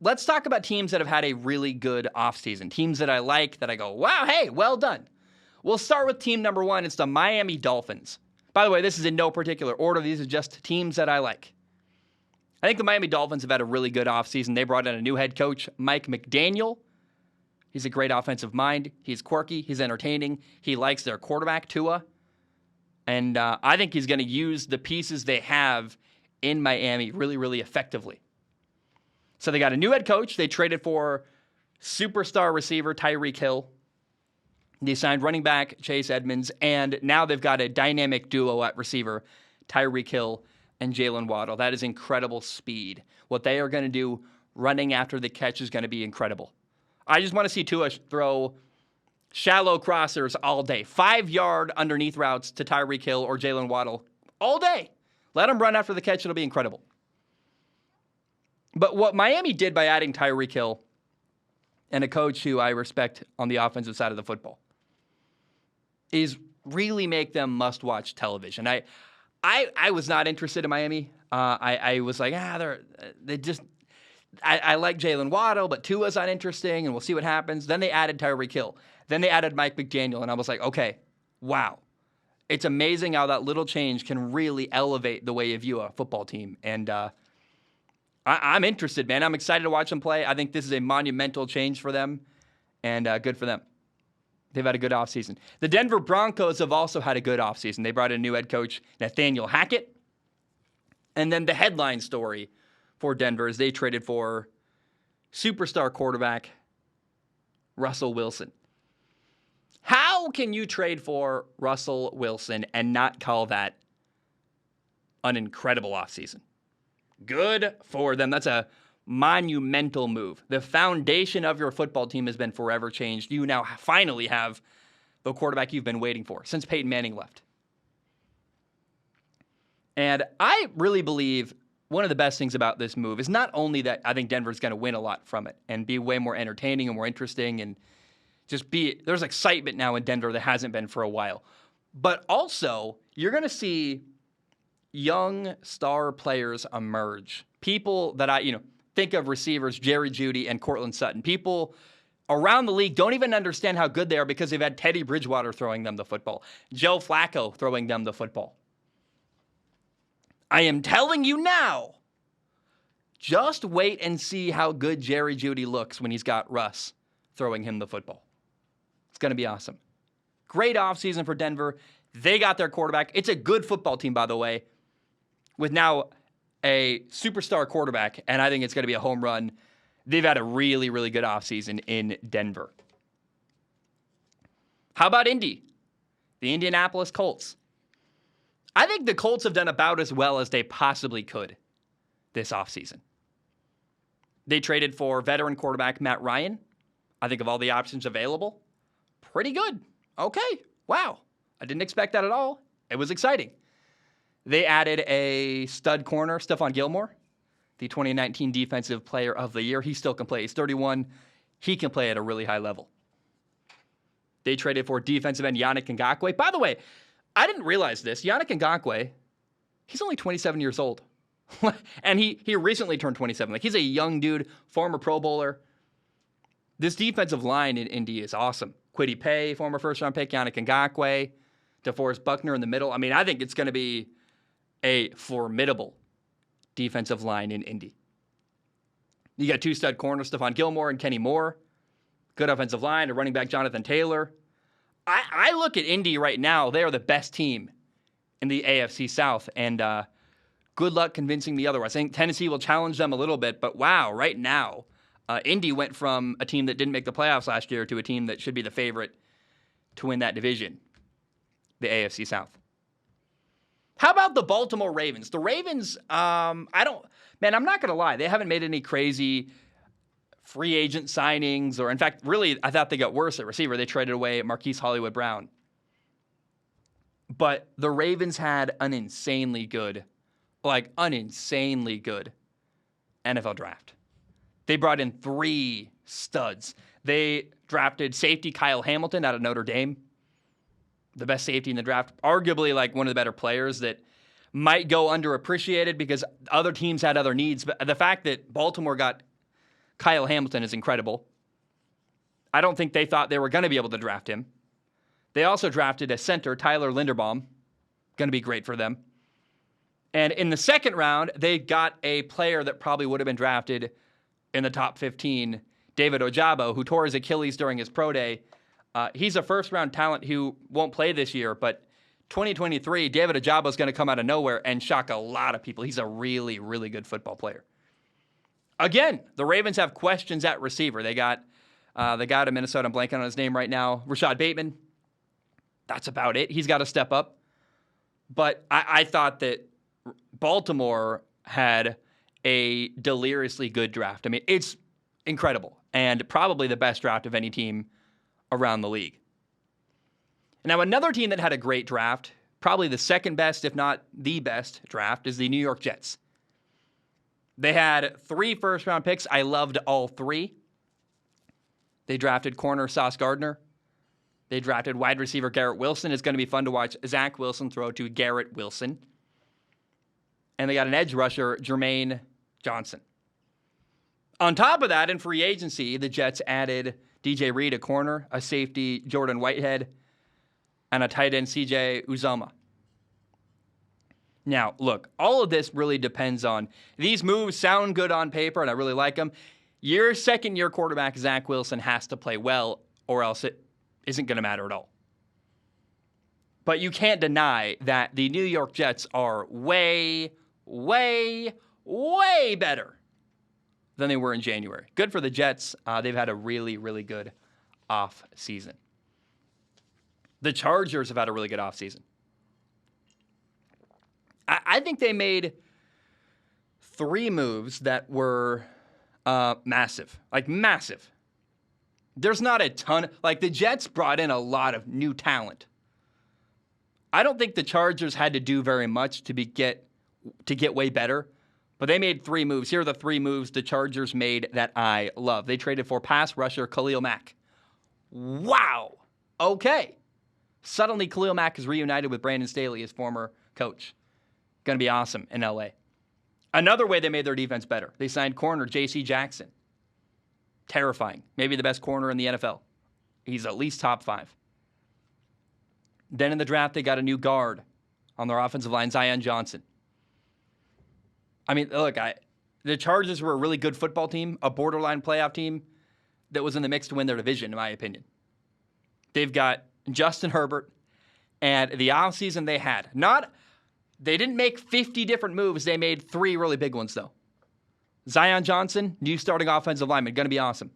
let's talk about teams that have had a really good offseason. Teams that I like, that I go, wow, hey, well done. We'll start with team number 1. It's the Miami Dolphins. By the way, this is in no particular order. These are just teams that I like. I think the Miami Dolphins have had a really good offseason. They brought in a new head coach, Mike McDaniel. He's a great offensive mind. He's quirky. He's entertaining. He likes their quarterback, Tua. And I think he's going to use the pieces they have in Miami really, really effectively. So they got a new head coach. They traded for superstar receiver Tyreek Hill. They signed running back Chase Edmonds, and now they've got a dynamic duo at receiver, Tyreek Hill and Jalen Waddle. That is incredible speed. What they are going to do running after the catch is going to be incredible. I just want to see Tua throw shallow crossers all day. 5-yard underneath routes to Tyreek Hill or Jalen Waddle all day. Let him run after the catch. It'll be incredible. But what Miami did by adding Tyreek Hill and a coach who I respect on the offensive side of the football is really make them must-watch television. I was not interested in Miami. I was like, they just. I like Jalen Waddle, but Tua's not interesting, and we'll see what happens. Then they added Tyreek Hill. Then they added Mike McDaniel, and I was like, okay, wow. It's amazing how that little change can really elevate the way you view a football team. And I'm interested, man. I'm excited to watch them play. I think this is a monumental change for them, and good for them. They've had a good offseason. The Denver Broncos have also had a good offseason. They brought in a new head coach, Nathaniel Hackett. And then the headline story for Denver is they traded for superstar quarterback Russell Wilson. How can you trade for Russell Wilson and not call that an incredible offseason? Good for them. That's a monumental move. The foundation of your football team has been forever changed. You now finally have the quarterback you've been waiting for since Peyton Manning left. And I really believe one of the best things about this move is not only that I think Denver's going to win a lot from it and be way more entertaining and more interesting and there's excitement now in Denver that hasn't been for a while. But also, you're going to see young star players emerge. People that think of receivers, Jerry Jeudy and Cortland Sutton. People around the league don't even understand how good they are because they've had Teddy Bridgewater throwing them the football, Joe Flacco throwing them the football. I am telling you now, just wait and see how good Jerry Jeudy looks when he's got Russ throwing him the football. It's going to be awesome. Great offseason for Denver. They got their quarterback. It's a good football team, by the way, with now a superstar quarterback, and I think it's going to be a home run. They've had a really, really good offseason in Denver. How about Indy? The Indianapolis Colts. I think the Colts have done about as well as they possibly could this offseason. They traded for veteran quarterback Matt Ryan. I think of all the options available, pretty good. Okay, wow. I didn't expect that at all. It was exciting. They added a stud corner, Stephon Gilmore, the 2019 Defensive Player of the Year. He still can play. He's 31. He can play at a really high level. They traded for defensive end Yannick Ngakoue. By the way, I didn't realize this. Yannick Ngakoue, he's only 27 years old. And he recently turned 27. Like, he's a young dude, former Pro Bowler. This defensive line in Indy is awesome. Kwity Paye, former first-round pick, Yannick Ngakoue, DeForest Buckner in the middle. I mean, I think it's going to be a formidable defensive line in Indy. You got two stud corners, Stephon Gilmore and Kenny Moore. Good offensive line, a running back, Jonathan Taylor. I look at Indy right now. They are the best team in the AFC South, and good luck convincing me otherwise. I think Tennessee will challenge them a little bit, but wow, right now, Indy went from a team that didn't make the playoffs last year to a team that should be the favorite to win that division, the AFC South. How about the Baltimore Ravens? The Ravens, I'm not going to lie. They haven't made any crazy free agent signings, or in fact, really, I thought they got worse at receiver. They traded away Marquise Hollywood Brown. But the Ravens had an insanely good NFL draft. They brought in 3 studs. They drafted safety Kyle Hamilton out of Notre Dame, the best safety in the draft, arguably like one of the better players that might go underappreciated because other teams had other needs. But the fact that Baltimore got Kyle Hamilton is incredible. I don't think they thought they were going to be able to draft him. They also drafted a center, Tyler Linderbaum. Going to be great for them. And in the second round, they got a player that probably would have been drafted in the top 15, David Ojabo, who tore his Achilles during his pro day. He's a first-round talent who won't play this year, but 2023, David Ojabo is going to come out of nowhere and shock a lot of people. He's a really, really good football player. Again, the Ravens have questions at receiver. They got the guy out of Minnesota, I'm blanking on his name right now, Rashad Bateman. That's about it. He's got to step up. But I thought that Baltimore had a deliriously good draft. I mean, it's incredible and probably the best draft of any team around the league. Now, another team that had a great draft, probably the second best, if not the best draft, is the New York Jets. They had 3 first-round picks. I loved all 3. They drafted corner Sauce Gardner. They drafted wide receiver Garrett Wilson. It's going to be fun to watch Zach Wilson throw to Garrett Wilson. And they got an edge rusher, Jermaine Johnson. On top of that, in free agency, the Jets added DJ Reed, a corner, a safety, Jordan Whitehead, and a tight end, CJ Uzomah. Now, look, all of this really depends on, these moves sound good on paper, and I really like them. Your second-year quarterback, Zach Wilson, has to play well, or else it isn't going to matter at all. But you can't deny that the New York Jets are way, way, way better than they were in January. Good for the Jets. They've had a really, really good off season. The Chargers have had a really good off season. I think they made 3 moves that were massive. Like, massive. There's not a ton. Like, the Jets brought in a lot of new talent. I don't think the Chargers had to do very much to get way better, but they made 3 moves. Here are the 3 moves the Chargers made that I love. They traded for pass rusher Khalil Mack. Wow. Okay. Suddenly, Khalil Mack is reunited with Brandon Staley, his former coach. Going to be awesome in L.A. Another way they made their defense better, they signed corner J.C. Jackson. Terrifying. Maybe the best corner in the NFL. He's at least top 5. Then in the draft, they got a new guard on their offensive line, Zion Johnson. I mean, look, the Chargers were a really good football team, a borderline playoff team that was in the mix to win their division, in my opinion. They've got Justin Herbert, and the offseason they didn't make 50 different moves. They made 3 really big ones, though. Zion Johnson, new starting offensive lineman, going to be awesome.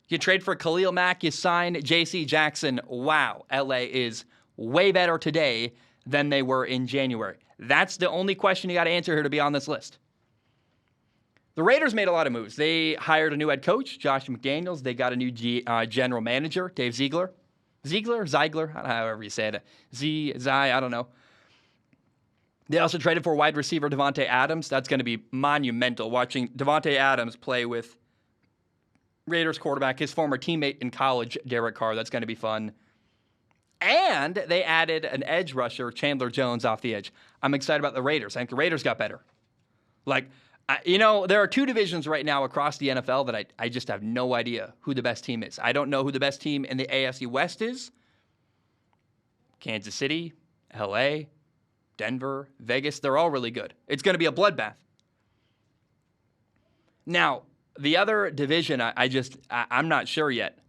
You trade for Khalil Mack, you sign J.C. Jackson. Wow, L.A. is way better today than they were in January. That's the only question you got to answer here to be on this list. The Raiders made a lot of moves. They hired a new head coach, Josh McDaniels. They got a new general manager, Dave Ziegler. Ziegler, however you say it. I don't know. They also traded for wide receiver Devontae Adams. That's going to be monumental, watching Devontae Adams play with Raiders quarterback, his former teammate in college, Derek Carr. That's going to be fun. And they added an edge rusher, Chandler Jones, off the edge. I'm excited about the Raiders. I think the Raiders got better. There are 2 divisions right now across the NFL that I just have no idea who the best team is. I don't know who the best team in the AFC West is. Kansas City, LA, Denver, Vegas, they're all really good. It's going to be a bloodbath. Now, the other division I'm not sure yet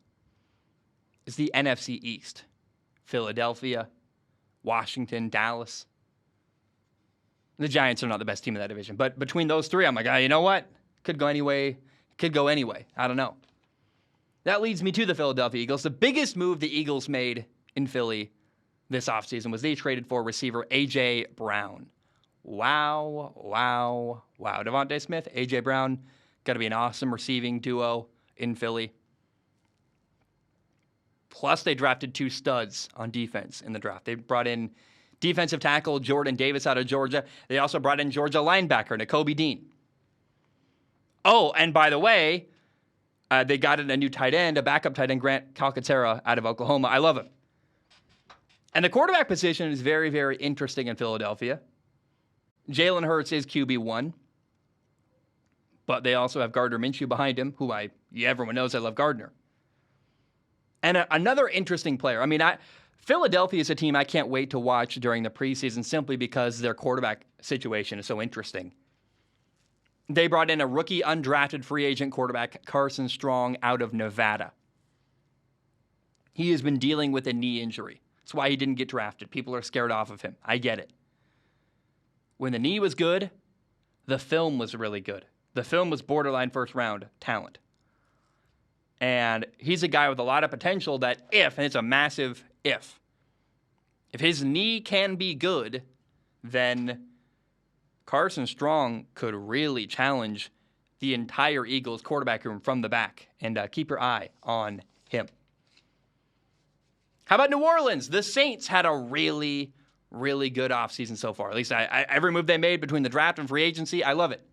is the NFC East. Philadelphia, Washington, Dallas. The Giants are not the best team in that division. But between those 3, I'm like, you know what? Could go anyway. Could go anyway. I don't know. That leads me to the Philadelphia Eagles. The biggest move the Eagles made in Philly this offseason was they traded for receiver A.J. Brown. Wow. Devontae Smith, A.J. Brown, got to be an awesome receiving duo in Philly. Plus, they drafted 2 studs on defense in the draft. They brought in defensive tackle Jordan Davis out of Georgia. They also brought in Georgia linebacker Nakobe Dean. Oh, and by the way, they got in a new tight end, a backup tight end, Grant Calcaterra out of Oklahoma. I love him. And the quarterback position is very, very interesting in Philadelphia. Jalen Hurts is QB1. But they also have Gardner Minshew behind him, who everyone knows I love Gardner. And another interesting player. I mean, Philadelphia is a team I can't wait to watch during the preseason simply because their quarterback situation is so interesting. They brought in a rookie undrafted free agent quarterback, Carson Strong, out of Nevada. He has been dealing with a knee injury. That's why he didn't get drafted. People are scared off of him. I get it. When the knee was good, the film was really good. The film was borderline first round talent. And he's a guy with a lot of potential that and it's a massive if his knee can be good, then Carson Strong could really challenge the entire Eagles quarterback room from the back. And keep your eye on him. How about New Orleans? The Saints had a really, really good offseason so far. At least every move they made between the draft and free agency, I love it.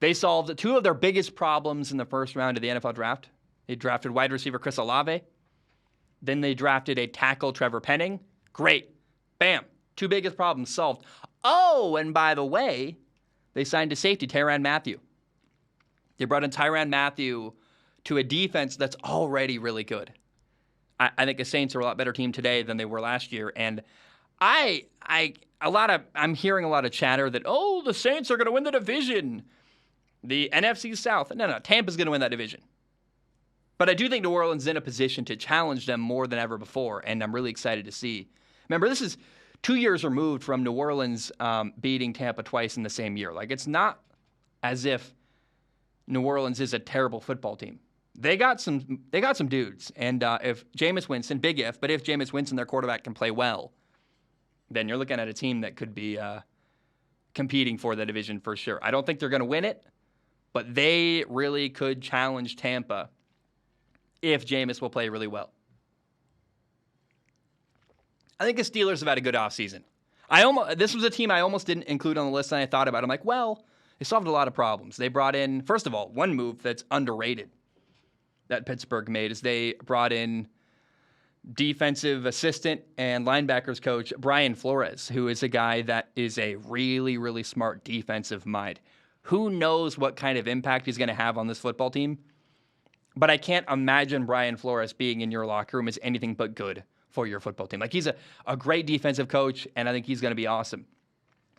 They solved two of their biggest problems in the first round of the NFL draft. They drafted wide receiver Chris Olave. Then they drafted a tackle, Trevor Penning. Great. Bam. Two biggest problems solved. Oh, and by the way, they signed a safety, Tyrann Mathieu. They brought in Tyrann Mathieu to a defense that's already really good. I think the Saints are a lot better team today than they were last year. And I'm hearing a lot of chatter that, the Saints are going to win the division. The NFC South. No, Tampa's going to win that division. But I do think New Orleans is in a position to challenge them more than ever before, and I'm really excited to see. Remember, this is 2 years removed from New Orleans beating Tampa twice in the same year. Like, it's not as if New Orleans is a terrible football team. They got some dudes, and if Jameis Winston, big if, but if Jameis Winston, their quarterback, can play well, then you're looking at a team that could be competing for the division for sure. I don't think they're going to win it, but they really could challenge Tampa if Jameis will play really well. I think the Steelers have had a good offseason. This was a team I almost didn't include on the list, and I thought about it. I'm like, well, they solved a lot of problems. They brought in, first of all, one move that's underrated that Pittsburgh made is they brought in defensive assistant and linebackers coach Brian Flores, who is a guy that is a really, really smart defensive mind. Who knows what kind of impact he's going to have on this football team? But I can't imagine Brian Flores being in your locker room as anything but good for your football team. Like, he's a great defensive coach, and I think he's going to be awesome.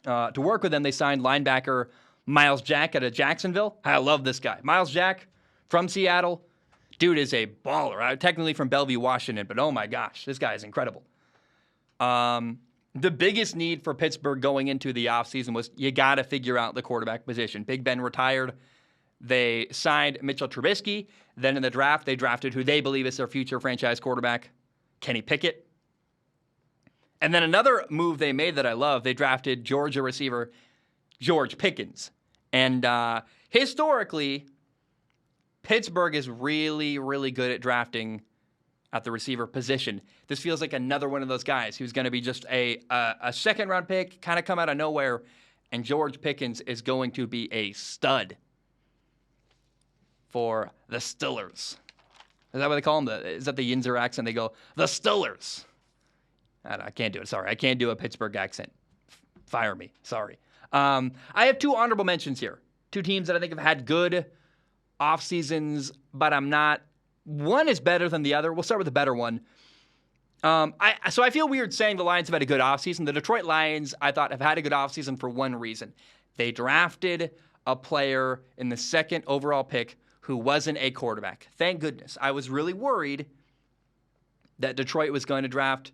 To work with them, they signed linebacker Miles Jack out of Jacksonville. I love this guy. Miles Jack from Seattle. Dude is a baller. Technically from Bellevue, Washington, but oh my gosh, this guy is incredible. The biggest need for Pittsburgh going into the offseason was you got to figure out the quarterback position. Big Ben retired. They signed Mitchell Trubisky. Then in the draft, they drafted who they believe is their future franchise quarterback, Kenny Pickett. And then another move they made that I love, they drafted Georgia receiver George Pickens. And historically, Pittsburgh is really, really good at drafting at the receiver position. This feels like another one of those guys who's going to be just a second-round pick, kind of come out of nowhere, and George Pickens is going to be a stud for the Steelers. Is that what they call them? Is that the Yinzer accent? They go, the Steelers. I can't do it. Sorry. I can't do a Pittsburgh accent. Fire me. Sorry. I have two honorable mentions here. Two teams that I think have had good off seasons, but I'm not. One is better than the other. We'll start with the better one. So I feel weird saying the Lions have had a good offseason. The Detroit Lions, I thought, have had a good offseason for one reason. They drafted a player in the second overall pick who wasn't a quarterback. Thank goodness. I was really worried that Detroit was going to draft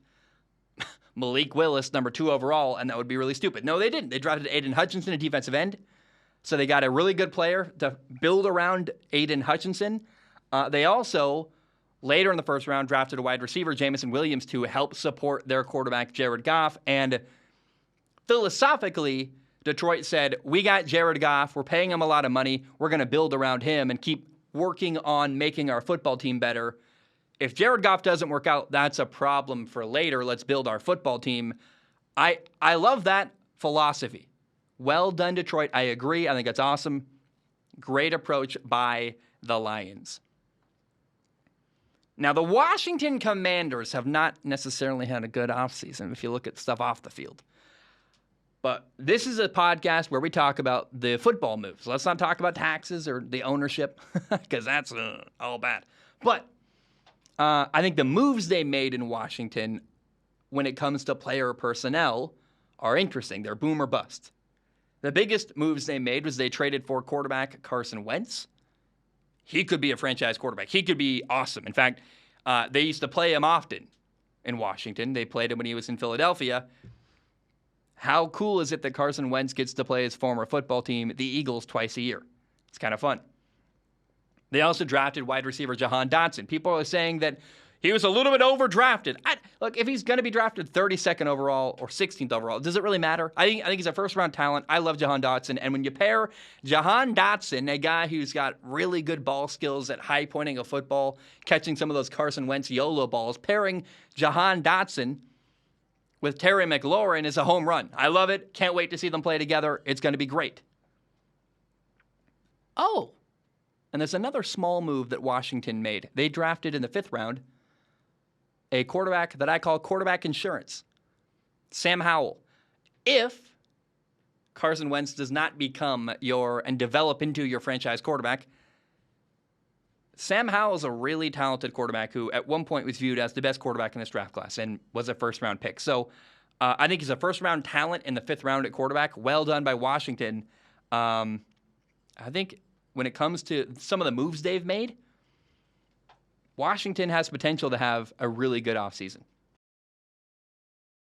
Malik Willis, number 2 overall, and that would be really stupid. No, they didn't. They drafted Aiden Hutchinson, a defensive end. So they got a really good player to build around Aiden Hutchinson. They also, later in the first round, drafted a wide receiver, Jameson Williams, to help support their quarterback, Jared Goff. And philosophically, Detroit said, we got Jared Goff. We're paying him a lot of money. We're going to build around him and keep working on making our football team better. If Jared Goff doesn't work out, that's a problem for later. Let's build our football team. I love that philosophy. Well done, Detroit. I agree. I think that's awesome. Great approach by the Lions. Now, the Washington Commanders have not necessarily had a good offseason if you look at stuff off the field. But this is a podcast where we talk about the football moves. Let's not talk about taxes or the ownership because that's all bad. But I think the moves they made in Washington when it comes to player personnel are interesting. They're boom or bust. The biggest moves they made was they traded for quarterback Carson Wentz. He could be a franchise quarterback. He could be awesome. In fact, they used to play him often in Washington. They played him when he was in Philadelphia. How cool is it that Carson Wentz gets to play his former football team, the Eagles, twice a year? It's kind of fun. They also drafted wide receiver Jahan Dotson. People are saying that he was a little bit overdrafted. Look, if he's going to be drafted 32nd overall or 16th overall, does it really matter? I think he's a first-round talent. I love Jahan Dotson. And when you pair Jahan Dotson, a guy who's got really good ball skills at high pointing a football, catching some of those Carson Wentz YOLO balls, pairing Jahan Dotson with Terry McLaurin is a home run. I love it. Can't wait to see them play together. It's going to be great. Oh, and there's another small move that Washington made. They drafted in the 5th round a quarterback that I call quarterback insurance, Sam Howell. If Carson Wentz does not become and develop into your franchise quarterback, Sam Howell is a really talented quarterback who at one point was viewed as the best quarterback in this draft class and was a first-round pick. So I think he's a first-round talent in the 5th round at quarterback. Well done by Washington. I think when it comes to some of the moves they've made, Washington has potential to have a really good offseason.